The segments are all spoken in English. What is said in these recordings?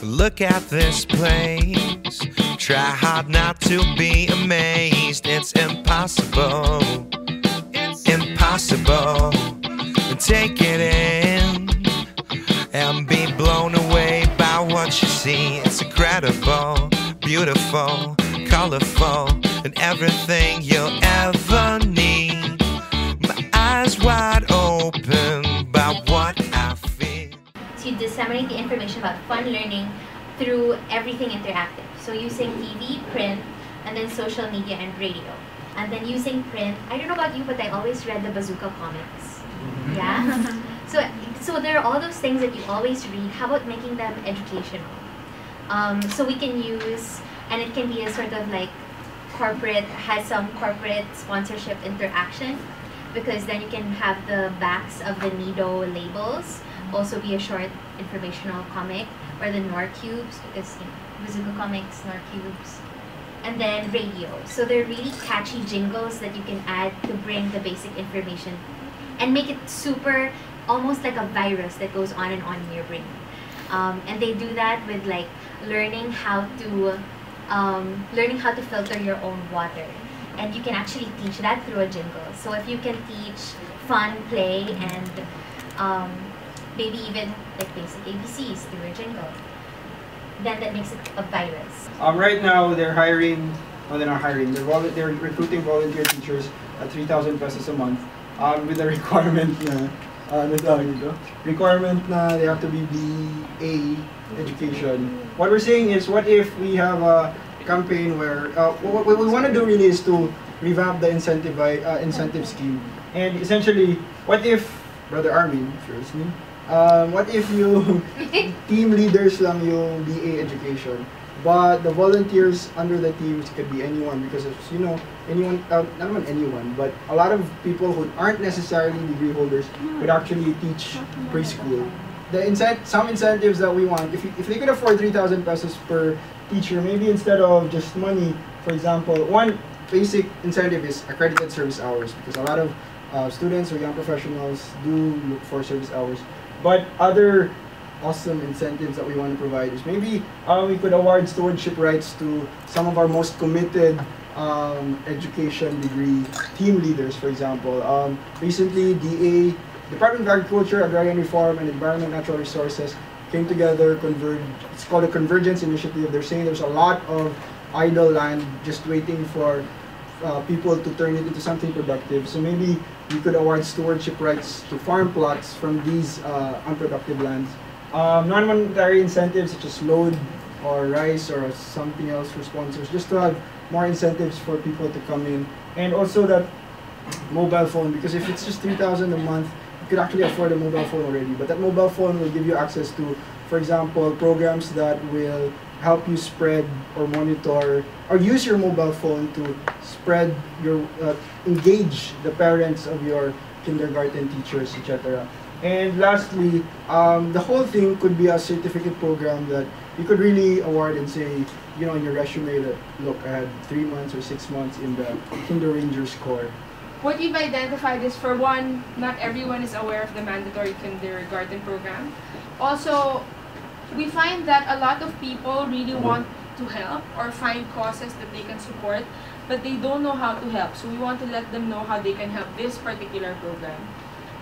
Look at this place. Try hard not to be amazed. It's impossible. It's impossible. Take it in and be blown away by what you see. It's incredible, beautiful, colorful, and everything you'll ever need. My eyes wide open by what I feel. To disseminate the information about fun learning through everything interactive. So using TV, print, and then social media and radio. And then using print, I don't know about you, but I always read the Bazooka comics. Yeah? So there are all those things that you always read. How about making them educational? So we can use, and it can be a sort of like corporate, has some corporate sponsorship interaction, because then you can have the backs of the Nido labels also be a short informational comic, or the Nor Cubes, because Bazooka comics, Nor Cubes. And then radio. So they're really catchy jingles that you can add to bring the basic information and make it super, almost like a virus that goes on and on in your brain. And they do that with like learning how to filter your own water. And you can actually teach that through a jingle. So if you can teach fun, play, and maybe even like basic ABCs through a jingle, then that makes it a virus. Right now they're hiring, they're not hiring, they're recruiting volunteer teachers at 3,000 pesos a month, with the requirement na they have to be BA education. What we're saying is, what if we have a campaign where what we want to do really is to revamp the incentive scheme. And essentially, what if, Brother Armin, if you're listening, what if you team leaders lang yung BA education, but the volunteers under the teams could be anyone, because you know, anyone, not even anyone, but a lot of people who aren't necessarily degree holders would actually teach preschool. Some incentives that we want, if they could afford 3,000 pesos per teacher, maybe instead of just money, for example, one basic incentive is accredited service hours, because a lot of students or young professionals do look for service hours. But other awesome incentives that we want to provide is maybe we could award stewardship rights to some of our most committed education degree team leaders, for example. Recently, DA, Department of Agriculture, Agrarian Reform, and Environment Natural Resources came together, it's called a Convergence Initiative. They're saying there's a lot of idle land just waiting for people to turn it into something productive. So maybe we could award stewardship rights to farm plots from these unproductive lands. Non-monetary incentives such as load or rice or something else for sponsors, just to have more incentives for people to come in. And also that mobile phone, because if it's just 3,000 a month, you could actually afford a mobile phone already. But that mobile phone will give you access to, for example, programs that will help you spread or monitor or use your mobile phone to spread your, engage the parents of your kindergarten teachers, etc. And lastly, the whole thing could be a certificate program that you could really award and say, you know, in your resume that, look, I had 3 months or 6 months in the Kinder Rangers Corps. What we've identified is, for one, not everyone is aware of the mandatory kindergarten program. Also, we find that a lot of people really want to help or find causes that they can support, but they don't know how to help. So we want to let them know how they can help this particular program.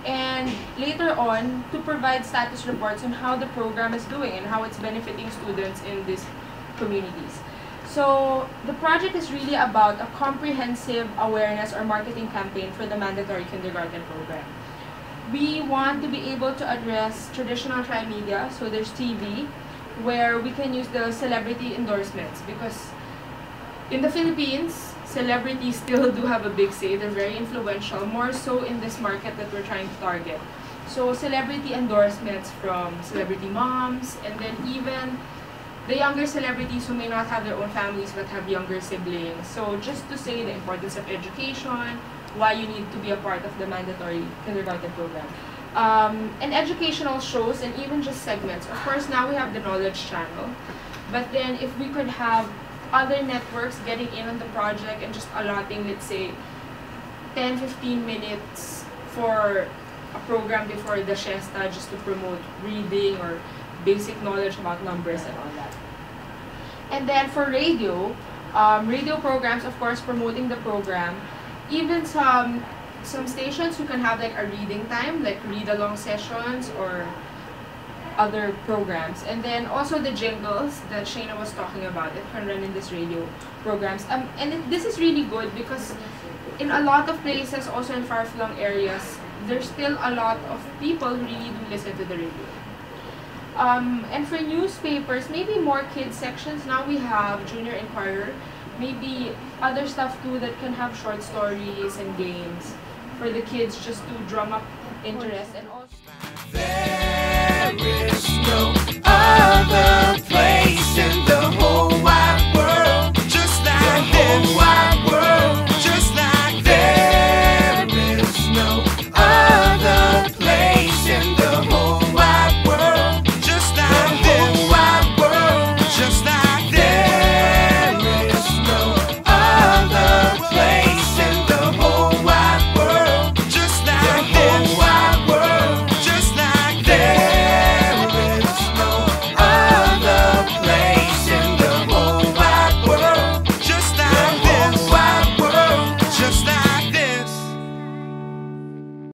And later on, to provide status reports on how the program is doing and how it's benefiting students in these communities. So the project is really about a comprehensive awareness or marketing campaign for the mandatory kindergarten program. We want to be able to address traditional tri-media, so there's TV, where we can use the celebrity endorsements, because in the Philippines, celebrities still do have a big say. They're very influential, more so in this market that we're trying to target. So celebrity endorsements from celebrity moms, and then even the younger celebrities who may not have their own families but have younger siblings. So just to say the importance of education, why you need to be a part of the mandatory kindergarten program. And educational shows and even just segments. Of course, now we have the Knowledge Channel, but then if we could have other networks getting in on the project and just allotting, let's say, 10-15 minutes for a program before the siesta just to promote reading or basic knowledge about numbers and all that. And then for radio, radio programs, of course, promoting the program. Even some stations who can have like a reading time, like read-along sessions or other programs. And then also the jingles that Shayna was talking about, it can run in this radio programs. This is really good because in a lot of places, also in far-flung areas, there's still a lot of people who really do listen to the radio. And for newspapers, maybe more kids sections. Now we have Junior Inquirer, maybe other stuff too that can have short stories and games for the kids just to drum up interest. And also There is no other